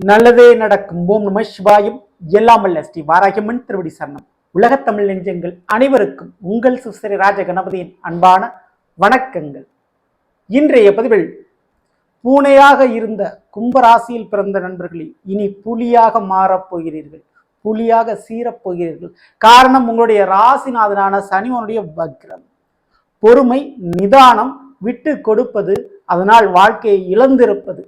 நல்லதே நடக்கும். ஓம் நம சிவாயம். எல்லாம் அல்ல ஸ்ரீ வாராகியம்மன் திருவடி சரணம். உலகத் தமிழ் நெஞ்சங்கள் அனைவருக்கும் உங்கள் சுஸ்திரி ராஜ கணபதியின் அன்பான வணக்கங்கள். இன்றைய பதிவில் பூனையாக இருந்த கும்பராசியில் பிறந்த நண்பர்களே, இனி புலியாக மாறப்போகிறீர்கள், புலியாக சீரப்போகிறீர்கள். காரணம், உங்களுடைய ராசிநாதனான சனிவனுடைய வக்ரம். பொறுமை, நிதானம், விட்டு கொடுப்பது, அதனால் வாழ்க்கையை இழந்திருப்பது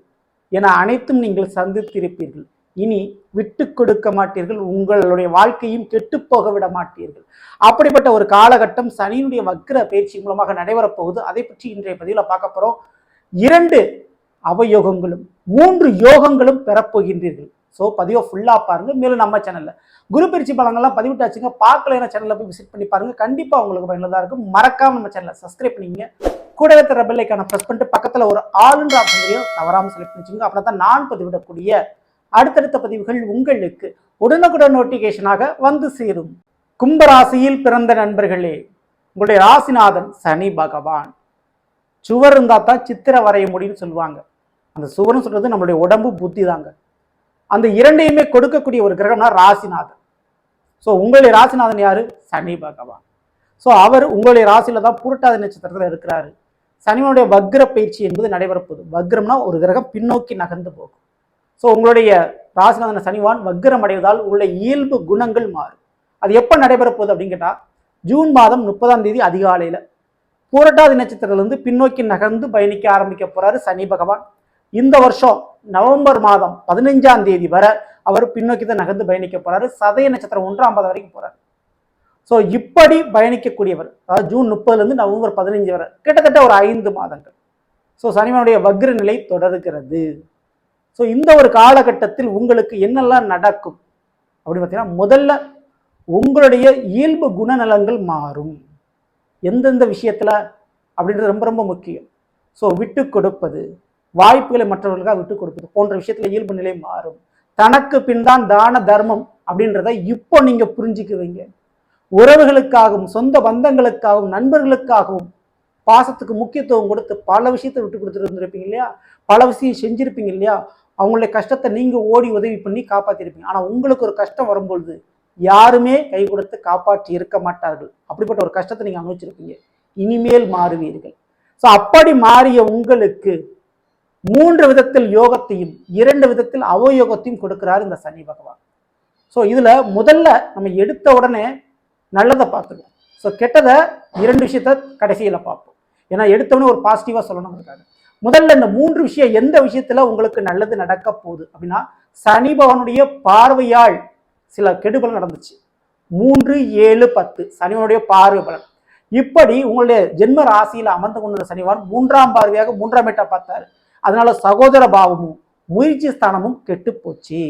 என அனைத்தும் நீங்கள் சந்தித்திருப்பீர்கள். இனி விட்டு கொடுக்க மாட்டீர்கள், உங்களுடைய வாழ்க்கையும் கெட்டுப்போக விட மாட்டீர்கள். அப்படிப்பட்ட ஒரு காலகட்டம் சனியினுடைய வக்ர பயிற்சி மூலமாக நடைபெறப் போகுது. அதை பற்றி இன்றைய பதிவில் பார்க்க போறோம். 2 அவயோகங்களும் 3 யோகங்களும் பெறப்போகின்றீர்கள். ஸோ பதிவை ஃபுல்லா பாருங்க. மேலும் நம்ம சேனல்ல குரு பயிற்சி பலங்கள்லாம் பதிவிட்டாச்சுங்க, பார்க்கல சேனல்ல போய் விசிட் பண்ணி பாருங்க. கண்டிப்பா உங்களுக்கு பயனுள்ளதா இருக்கும். மறக்காம நம்ம சேனலை சப்ஸ்கிரைப் பண்ணிங்க. கூடவே தர பெல் ஐகானை பிரஸ் பண்ணிட்டு பக்கத்துல ஒரு ஆளுன்ற ஆப்ஷன் தவறாம செலக்ட் பண்ணிச்சுங்க. அப்படின்னா நான் பதிவிடக்கூடிய அடுத்தடுத்த பதிவுகள் உங்களுக்கு உடனுக்குடன் நோட்டிபிகேஷனாக வந்து சேரும். கும்பராசியில் பிறந்த நண்பர்களே, உங்களுடைய ராசிநாதன் சனி பகவான். சுவர் இருந்தா தான் சித்திரை வரைய முடியும்னு சொல்லுவாங்க. அந்த சுவர்னு சொல்றது நம்மளுடைய உடம்பு, புத்தி தாங்க. அந்த இரண்டையுமே கொடுக்கக்கூடிய ஒரு கிரகம்னா ராசிநாதன். ஸோ உங்களுடைய ராசிநாதன் யாரு? சனி பகவான். ஸோ அவர் உங்களுடைய ராசியில தான் புரட்டாதி நட்சத்திரத்தில் இருக்கிறாரு. சனிவனுடைய வக்ர பயிற்சி என்பது நடைபெறப்போகுது. வக்ரம்னா ஒரு கிரகம் பின்னோக்கி நகர்ந்து போகும். ஸோ உங்களுடைய ராசிநாதன சனிவான் வக்ரம் அடைவதால் உள்ள இயல்பு குணங்கள் மாறும். அது எப்போ நடைபெறப்போகுது அப்படின்னு கேட்டால், ஜூன் மாதம் 30ஆம் தேதி அதிகாலையில் புரட்டாதி நட்சத்திரத்திலிருந்து பின்னோக்கி நகர்ந்து பயணிக்க ஆரம்பிக்க போறாரு சனி பகவான். இந்த வருஷம் நவம்பர் மாதம் 15ஆம் தேதி வரை அவர் பின்னோக்கி தான் நகர்ந்து பயணிக்க போறாரு. சதய நட்சத்திரம் 1ஆம் பாதம் வரைக்கும் போறாரு. ஸோ இப்படி பயணிக்கக்கூடியவர், அதாவது ஜூன் 30லேருந்து நவம்பர் 15 வரை கிட்டத்தட்ட ஒரு 5 மாதங்கள். ஸோ சனிவனுடைய வக்ர நிலை தொடர்கிறது. ஸோ இந்த ஒரு காலகட்டத்தில் உங்களுக்கு என்னெல்லாம் நடக்கும் அப்படின்னு பார்த்தீங்கன்னா, முதல்ல உங்களுடைய இயல்பு குணநலங்கள் மாறும். எந்தெந்த விஷயத்துல அப்படின்றது ரொம்ப ரொம்ப முக்கியம். ஸோ விட்டு கொடுப்பது, வாய்ப்புகளை மற்றவர்களுக்காக விட்டு கொடுப்பது போன்ற விஷயத்துல இயல்பு நிலை மாறும். தனக்கு பின் தான் தான தர்மம் அப்படின்றத இப்போ நீங்க புரிஞ்சுக்குவீங்க. உறவுகளுக்காகவும் சொந்த பந்தங்களுக்காகவும் நண்பர்களுக்காகவும் பாசத்துக்கு முக்கியத்துவம் கொடுத்து பல விஷயத்தை விட்டு கொடுத்துட்டு இருந்திருப்பீங்க இல்லையா? பல விஷயம் செஞ்சிருப்பீங்க இல்லையா? அவங்களுடைய கஷ்டத்தை நீங்க ஓடி உதவி பண்ணி காப்பாற்றிருப்பீங்க. ஆனா உங்களுக்கு ஒரு கஷ்டம் வரும்பொழுது யாருமே கை கொடுத்து காப்பாற்றி இருக்க மாட்டார்கள். அப்படிப்பட்ட ஒரு கஷ்டத்தை நீங்க அனுபவிச்சிருப்பீங்க. இனிமேல் மாறுவீர்கள். ஸோ அப்படி மாறிய உங்களுக்கு 3 விதத்தில் யோகத்தையும் 2 விதத்தில் அவயோகத்தையும் கொடுக்கிறார் இந்த சனி பகவான். ஸோ இதுல முதல்ல நம்ம எடுத்த உடனே நல்லதை பார்த்துக்கணும். ஸோ கெட்டதை 2 விஷயத்த கடைசியில பார்ப்போம். ஏன்னா எடுத்தவொடனே ஒரு பாசிட்டிவா சொல்லணும் இருக்காங்க. முதல்ல இந்த 3 விஷயம் எந்த விஷயத்துல உங்களுக்கு நல்லது நடக்க போகுது அப்படின்னா, சனி பகவானுடைய பார்வையால் சில கெடுபலன் நடந்துச்சு. 3, 7, 10 சனிவனுடைய பார்வை பலன். இப்படி உங்களுடைய ஜென்ம ராசியில அமர்ந்து கொண்ட சனிவான் 3ஆம் பார்வையாக 3ஆம் இடத்தை பார்த்தாரு. அதனால சகோதர பாவமும் முயற்சி ஸ்தானமும் கெட்டு போச்சு.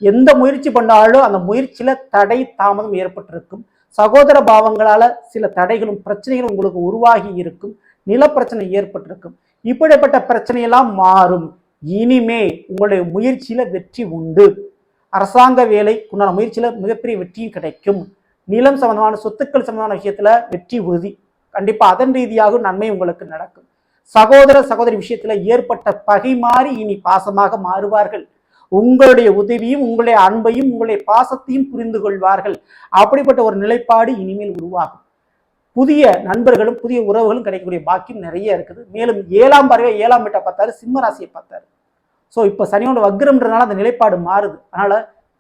எந்த முயற்சி பண்ணாலும் அந்த முயற்சியில தடை தாமதம் ஏற்பட்டிருக்கும். சகோதர பாவங்களால சில தடைகளும் பிரச்சனைகளும் உங்களுக்கு உருவாகி இருக்கும். நிலப்பிரச்சனை ஏற்பட்டிருக்கும். இப்படிப்பட்ட பிரச்சனையெல்லாம் மாறும். இனிமே உங்களுடைய முயற்சியில வெற்றி உண்டு. அரசாங்க வேலை உண்டான முயற்சியில மிகப்பெரிய வெற்றியும் கிடைக்கும். நிலம் சம்பந்தமான சொத்துக்கள் சம்பந்தமான விஷயத்துல வெற்றி உறுதி. கண்டிப்பா அதன் ரீதியாக நன்மை உங்களுக்கு நடக்கும். சகோதர சகோதரி விஷயத்துல ஏற்பட்ட பகை மாறி இனி பாசமாக மாறுவார்கள். உங்களுடைய உதவியும் உங்களுடைய அன்பையும் உங்களுடைய பாசத்தையும் புரிந்து கொள்வார்கள். அப்படிப்பட்ட ஒரு நிலைப்பாடு இனிமேல் உருவாகும். புதிய நண்பர்களும் புதிய உறவுகளும் கிடைக்கக்கூடிய பாக்கியம் நிறைய இருக்குது. மேலும் 7ஆம் பார்வை 7ஆம் வீட்டை பார்த்தாரு, சிம்ம ராசியை பார்த்தாரு. ஸோ இப்போ சனியோட வக்ரம்ன்றதுனால அந்த நிலைப்பாடு மாறுது. அதனால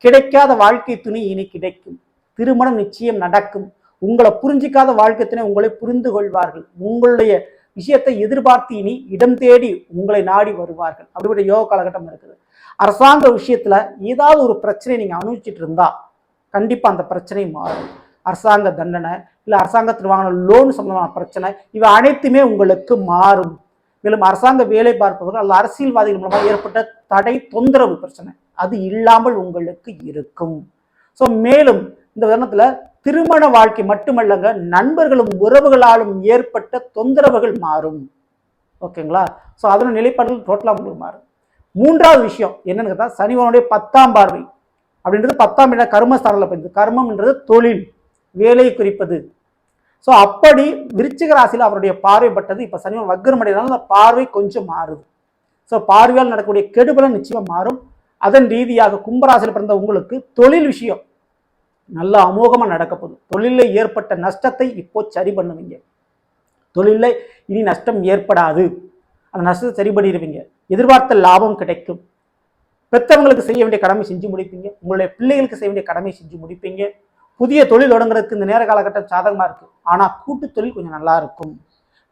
கிடைக்காத வாழ்க்கை துணை இனி கிடைக்கும். திருமணம் நிச்சயம் நடக்கும். உங்களை புரிஞ்சிக்காத வாழ்க்கை துணை உங்களை புரிந்து கொள்வார்கள். உங்களுடைய விஷயத்தை எதிர்பார்த்து இனி இடம் தேடி உங்களை நாடி வருவார்கள். அப்படிப்பட்ட யோக காலகட்டம் இருக்குது. அரசாங்க விஷயத்துல ஏதாவது ஒரு பிரச்சனை நீங்க அனுபவிச்சுட்டு இருந்தா கண்டிப்பா அந்த பிரச்சனை மாறும். அரசாங்க தண்டனை, இல்லை அரசாங்கத்தில் வாங்கின லோன் சம்பந்தமான பிரச்சனை, இவை அனைத்துமே உங்களுக்கு மாறும். மேலும் அரசாங்க வேலை பார்ப்பவர்கள் அல்லது அரசியல்வாதிகள் மூலமாக ஏற்பட்ட தடை தொந்தரவு பிரச்சனை அது இல்லாமல் உங்களுக்கு இருக்கும். ஸோ மேலும் இந்த தருணத்துல திருமண வாழ்க்கை மட்டுமல்லங்க, நண்பர்களும் உறவுகளாலும் ஏற்பட்ட தொந்தரவுகள் மாறும். ஓகேங்களா? ஸோ அதோட நிலைப்பாடுகள் டோட்டலா உங்களுக்கு மாறும். 3ஆவது விஷயம் என்னன்னு கேட்டா, சனிவனுடைய 10ஆம் பார்வை அப்படின்றது 10ஆம் இடம் கர்மஸ்தானத்தில் போயிருது. கர்மம்ன்றது தொழில், வேலையை குறிப்பது. ஸோ அப்படி விருச்சிக ராசியில் அவருடைய பார்வைப்பட்டது. இப்போ சனிவன் வக்ரம் அடைகிறதுனால அந்த பார்வை கொஞ்சம் மாறுது. ஸோ பார்வையால் நடக்கக்கூடிய கெடுபலன் நிச்சயமா மாறும். அதன் ரீதியாக கும்பராசியில் பிறந்த உங்களுக்கு தொழில் விஷயம் நல்ல அமோகமா நடக்க போகுது. தொழிலில் ஏற்பட்ட நஷ்டத்தை இப்போ சரி பண்ணுவீங்க. தொழிலில் இனி நஷ்டம் ஏற்படாது. அந்த நஷ்டத்தை சரி பண்ணிடுவீங்க. எதிர்பார்த்த லாபம் கிடைக்கும். பெற்றவங்களுக்கு செய்ய வேண்டிய கடமை செஞ்சு முடிப்பீங்க. உங்களுடைய பிள்ளைகளுக்கு செய்ய வேண்டிய கடமை செஞ்சு முடிப்பீங்க. புதிய தொழில் தொடங்குறதுக்கு இந்த நேர காலகட்டம் சாதகமா இருக்கு. ஆனா கூட்டு தொழில் கொஞ்சம் நல்லா இருக்கும்.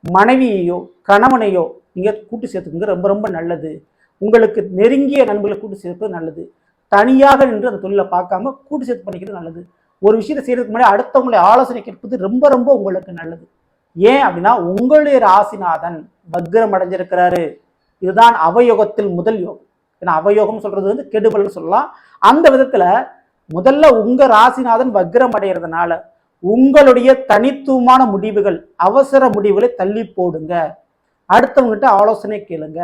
மனைவியையோ கணவனையோ நீங்க கூட்டு சேர்த்துக்குங்க, ரொம்ப ரொம்ப நல்லது. உங்களுக்கு நெருங்கிய நண்பர்களை கூட்டு சேர்ப்பது நல்லது. தனியாக நின்று அந்த தொழிலை பார்க்காம கூட்டு சேர்த்து பண்ணிக்கிறது நல்லது. ஒரு விஷயத்தை செய்யறதுக்கு முன்னாடி அடுத்தவங்களை ஆலோசனை கேட்பது ரொம்ப ரொம்ப உங்களுக்கு நல்லது. ஏன் அப்படின்னா உங்களுடைய ராசிநாதன் வக்ரம் அடைஞ்சிருக்கிறாரு. இதுதான் அவயோகத்தில் முதல் யோகம். ஏன்னா அவயோகம் சொல்றது வந்து கெடுபல்னு சொல்லலாம். அந்த விதத்துல முதல்ல உங்க ராசிநாதன் வக்ரம் அடைகிறதுனால உங்களுடைய தனித்துவமான முடிவுகள், அவசர முடிவுகளை தள்ளி போடுங்க. அடுத்தவங்ககிட்ட ஆலோசனை கேளுங்க.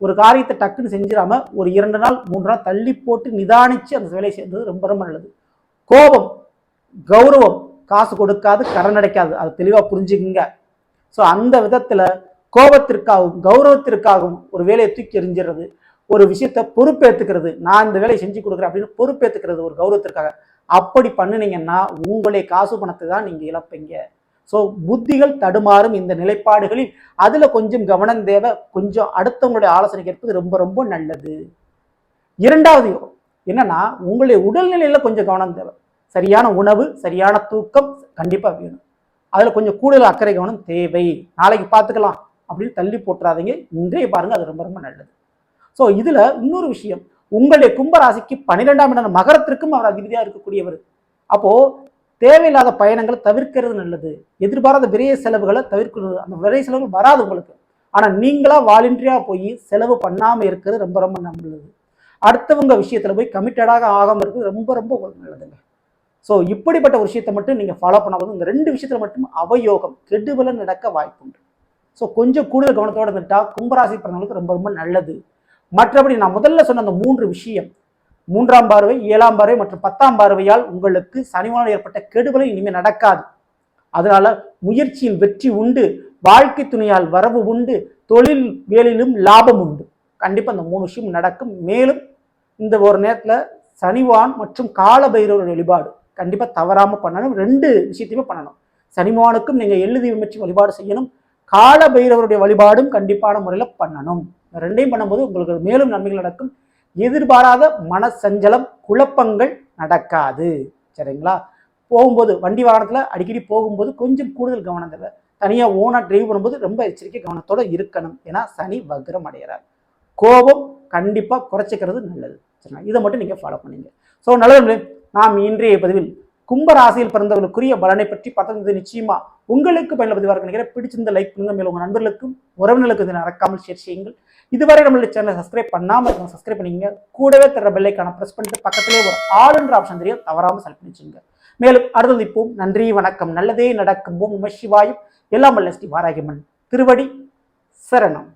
ஒரு காரியத்தை டக்குன்னு செஞ்சிடாம ஒரு 2 நாள் 3 நாள் தள்ளி போட்டு நிதானிச்சு அந்த வேலையை செய்வது ரொம்ப ரொம்ப நல்லது. கோபம், கௌரவம் காசு கொடுக்காது, கடன் அடைக்காது. அது தெளிவா புரிஞ்சுக்குங்க. ஸோ அந்த விதத்துல கோபத்திற்காகவும் கௌரவத்திற்காகவும் ஒரு வேலையை தூக்கி எறிஞ்சிடுறது, ஒரு விஷயத்த பொறுப்பேற்றுக்கிறது, நான் இந்த வேலையை செஞ்சு கொடுக்குறேன் அப்படின்னு பொறுப்பேற்றுக்கிறது ஒரு கௌரவத்திற்காக. அப்படி பண்ணினீங்கன்னா உங்களுடைய காசு பணத்தை தான் நீங்க இழப்பீங்க. ஸோ புத்திகள் தடுமாறும் இந்த நிலைப்பாடுகளில் அதுல கொஞ்சம் கவனம் தேவை. கொஞ்சம் அடுத்தவங்களுடைய ஆலோசனை கேட்பது ரொம்ப ரொம்ப நல்லது. இரண்டாவது என்னன்னா உங்களுடைய உடல்நிலையில கொஞ்சம் கவனம் தேவை. சரியான உணவு, சரியான தூக்கம் கண்டிப்பா வேணும். அதுல கொஞ்சம் கூடுதல் அக்கறை கவனம் தேவை. நாளைக்கு பார்த்துக்கலாம் அப்படின்னு தள்ளி போட்டுறாதீங்க. இன்றைய பாருங்க, அது ரொம்ப ரொம்ப நல்லது. ஸோ இதுல இன்னொரு விஷயம், உங்களுடைய கும்பராசிக்கு 12ஆம் இடம் மகரத்திற்கும் அவர் அதிபதியா இருக்கக்கூடியவர். அப்போ தேவையில்லாத பயணங்களை தவிர்க்கிறது நல்லது. எதிர்பாராத விரைய செலவுகளை தவிர்க்கிறது. அந்த விரைய செலவுகள் வராது உங்களுக்கு. ஆனா நீங்களா வாலண்டரியா போய் செலவு பண்ணாம இருக்கிறது ரொம்ப ரொம்ப நல்லது. அடுத்தவங்க விஷயத்துல போய் கமிட்டடாக ஆகாம இருக்கிறது ரொம்ப ரொம்ப நல்லதுங்க. ஸோ இப்படிப்பட்ட ஒரு விஷயத்தை மட்டும் நீங்க ஃபாலோ பண்ணாமல் இந்த 2 விஷயத்துல மட்டும் அவயோகம் கெடுபலன் நடக்க வாய்ப்புண்டு. ஸோ கொஞ்சம் கூடுதல் கவனத்தோடு இருந்துட்டா கும்பராசி பிறந்தவங்களுக்கு ரொம்ப ரொம்ப நல்லது. மற்றபடி நான் முதல்ல சொன்ன அந்த 3 விஷயம், 3ஆம் பார்வை, 7ஆம் பார்வை மற்றும் 10ஆம் பார்வையால் உங்களுக்கு சனிவானால் ஏற்பட்ட கெடுபலன் இனிமேல் நடக்காது. அதனால முயற்சியில் வெற்றி உண்டு, வாழ்க்கை துணையால் வரவு உண்டு, தொழில் வேலையிலும் லாபம் உண்டு. கண்டிப்பா இந்த 3 விஷயம் நடக்கும். மேலும் இந்த ஒரு நேரத்துல சனிவான் மற்றும் கால பைரவர் வழிபாடு கண்டிப்பா தவறாம பண்ணணும். 2 விஷயத்தையுமே பண்ணணும். சனிவானுக்கும் நீங்க எள்ளு தீபம் வச்சு வழிபாடு செய்யணும். கால பைரவருடைய வழிபாடும் கண்டிப்பான முறையில் பண்ணணும். 2ஐயும் பண்ணும்போது உங்களுக்கு மேலும் நன்மைகள் நடக்கும். எதிர்பாராத மன சஞ்சலம், குழப்பங்கள் நடக்காது. சரிங்களா? போகும்போது வண்டி வாகனத்துல அடிக்கடி போகும்போது கொஞ்சம் கூடுதல் கவனம் தேவை. தனியா ஓனா டிரைவ் பண்ணும்போது ரொம்ப எச்சரிக்கை கவனத்தோட இருக்கணும். ஏன்னா சனி வக்ரம் அடைகிறார். கோபம் கண்டிப்பா குறைச்சிக்கிறது நல்லது. சரிங்களா? இதை மட்டும் நீங்க ஃபாலோ பண்ணீங்க. ஸோ நல்லது. நாம் இன்றைய பதிவில் கும்பராசியில் பிறந்தவர்களுக்குரிய பலனை பற்றி பார்த்தது நிச்சயமா உங்களுக்கு பயனுள்ள பதிவாக நினைக்கிறேன். பிடிச்சிருந்த லைக் பண்ணுங்க. மேலும் உங்க நண்பர்களுக்கும் உறவினர்களுக்கு இதை மறக்காமல் ஷேர் செய்யுங்கள். இதுவரை நம்மளுடைய சேனலை சப்ஸ்கிரைப் பண்ணாமல் சப்ஸ்கிரைப் பண்ணிங்க. கூடவே தர பெல்லைக்கான பிரஸ் பண்ணிட்டு பக்கத்திலே ஒரு ஆல் என்ற ஆப்ஷன் தெரியும், தவறாமல் செலக்ட் பண்ணி வச்சுங்க. மேலும் அடுத்தது இப்போம். நன்றி, வணக்கம். நல்லதே நடக்கும். ஓம் நம சிவாயம். எல்லாம் வல்ல ஸ்ரீ வாராகியம்மன் திருவடி சரணம்.